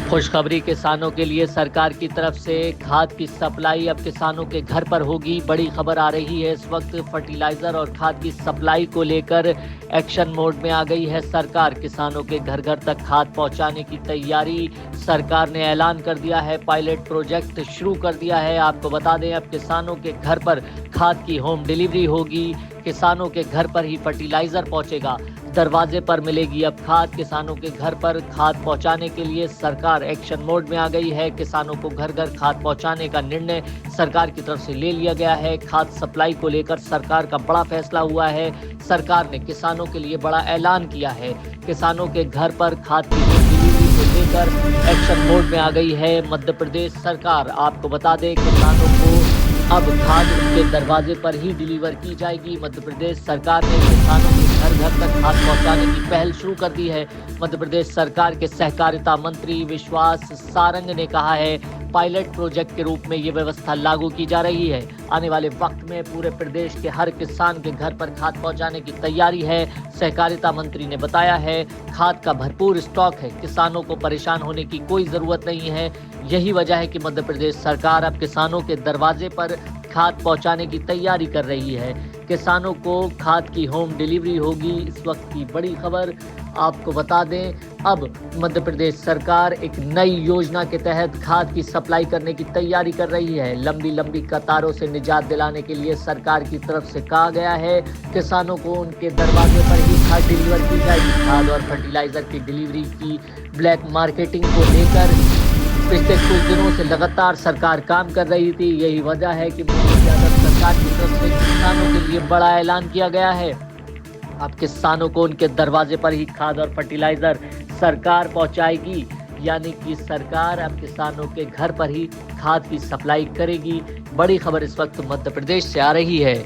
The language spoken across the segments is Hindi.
खुशखबरी किसानों के लिए सरकार की तरफ से खाद की सप्लाई अब किसानों के घर पर होगी। बड़ी खबर आ रही है। इस वक्त फर्टिलाइजर और खाद की सप्लाई को लेकर एक्शन मोड में आ गई है सरकार। किसानों के घर घर तक खाद पहुंचाने की तैयारी सरकार ने ऐलान कर दिया है। पायलट प्रोजेक्ट शुरू कर दिया है। आपको बता दें, अब किसानों के घर पर खाद की होम डिलीवरी होगी। किसानों के घर पर ही फर्टिलाइजर पहुंचेगा, दरवाजे पर मिलेगी अब खाद। किसानों के घर पर खाद पहुंचाने के लिए सरकार एक्शन मोड में आ गई है। किसानों को घर घर खाद पहुंचाने का निर्णय सरकार की तरफ से ले लिया गया है। खाद सप्लाई को लेकर सरकार का बड़ा फैसला हुआ है। सरकार ने किसानों के लिए बड़ा ऐलान किया है। किसानों के घर पर खाद की डिलीवरी को लेकर एक्शन मोड में आ गई है मध्य प्रदेश सरकार। आपको बता दें, किसानों को अब खाद उनके दरवाजे पर ही डिलीवर की जाएगी। मध्य प्रदेश सरकार ने किसानों के घर घर तक खाद पहुंचाने की पहल शुरू कर दी है। मध्य प्रदेश सरकार के सहकारिता मंत्री विश्वास सारंग ने कहा है, पायलट प्रोजेक्ट के रूप में ये व्यवस्था लागू की जा रही है। आने वाले वक्त में पूरे प्रदेश के हर किसान के घर पर खाद पहुंचाने की तैयारी है। सहकारिता मंत्री ने बताया है, खाद का भरपूर स्टॉक है, किसानों को परेशान होने की कोई जरूरत नहीं है। यही वजह है कि मध्य प्रदेश सरकार अब किसानों के दरवाजे पर खाद पहुंचाने की तैयारी कर रही है। किसानों को खाद की होम डिलीवरी होगी। इस वक्त की बड़ी खबर आपको बता दें, अब मध्य प्रदेश सरकार एक नई योजना के तहत खाद की सप्लाई करने की तैयारी कर रही है। लंबी लंबी कतारों से निजात दिलाने के लिए सरकार की तरफ से कहा गया है, किसानों को उनके दरवाजे पर ही खाद डिलीवर की जाएगी। खाद और फर्टिलाइजर की डिलीवरी की ब्लैक मार्केटिंग को लेकर पिछले कुछ दिनों से लगातार सरकार काम कर रही थी। यही वजह है कि मोदी यादव सरकार की तरफ से किसानों के लिए बड़ा ऐलान किया गया है। अब किसानों को उनके दरवाजे पर ही खाद और फर्टिलाइजर सरकार पहुंचाएगी, यानी कि सरकार अब किसानों के घर पर ही खाद की सप्लाई करेगी। बड़ी खबर इस वक्त मध्य प्रदेश से आ रही है।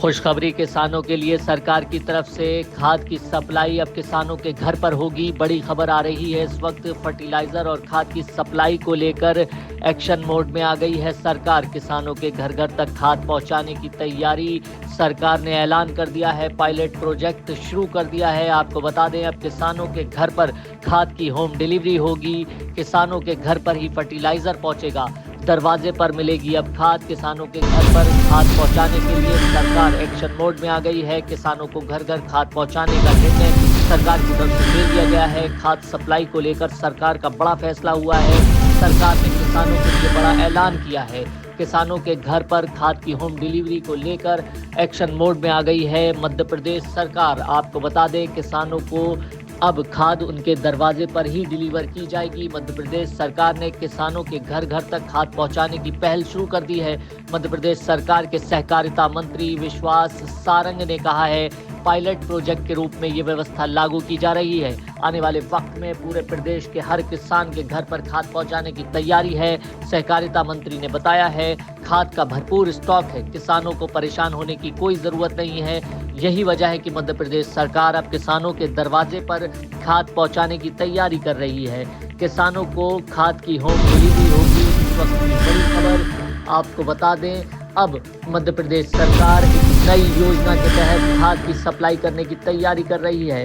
खुशखबरी किसानों के लिए सरकार की तरफ से खाद की सप्लाई अब किसानों के घर पर होगी। बड़ी खबर आ रही है। इस वक्त फर्टिलाइजर और खाद की सप्लाई को लेकर एक्शन मोड में आ गई है सरकार। किसानों के घर घर तक खाद पहुंचाने की तैयारी सरकार ने ऐलान कर दिया है। पायलट प्रोजेक्ट शुरू कर दिया है। आपको बता दें, अब किसानों के घर पर खाद की होम डिलीवरी होगी। किसानों के घर पर ही फर्टिलाइजर पहुंचेगा, दरवाजे पर मिलेगी अब खाद। किसानों के घर पर खाद पहुंचाने के लिए सरकार एक्शन मोड में आ गई है। किसानों को घर घर खाद पहुंचाने का निर्णय सरकार की तरफ से ले लिया गया है। खाद सप्लाई को लेकर सरकार का बड़ा फैसला हुआ है। सरकार ने किसानों के लिए बड़ा ऐलान किया है। किसानों के घर पर खाद की होम डिलीवरी को लेकर एक्शन मोड में आ गई है मध्य प्रदेश सरकार। आपको बता दें, किसानों को अब खाद उनके दरवाजे पर ही डिलीवर की जाएगी। मध्य प्रदेश सरकार ने किसानों के घर घर तक खाद पहुंचाने की पहल शुरू कर दी है। मध्य प्रदेश सरकार के सहकारिता मंत्री विश्वास सारंग ने कहा है, पायलट प्रोजेक्ट के रूप में ये व्यवस्था लागू की जा रही है। आने वाले वक्त में पूरे प्रदेश के हर किसान के घर पर खाद पहुंचाने की तैयारी है। सहकारिता मंत्री ने बताया है, खाद का भरपूर स्टॉक है, किसानों को परेशान होने की कोई जरूरत नहीं है। यही वजह है कि मध्य प्रदेश सरकार अब किसानों के दरवाजे पर खाद पहुंचाने की तैयारी कर रही है। किसानों को खाद की होम डिलीवरी होगी। इस वक्त की बड़ी खबर आपको बता दें, अब मध्य प्रदेश सरकार एक नई योजना के तहत खाद की सप्लाई करने की तैयारी कर रही है।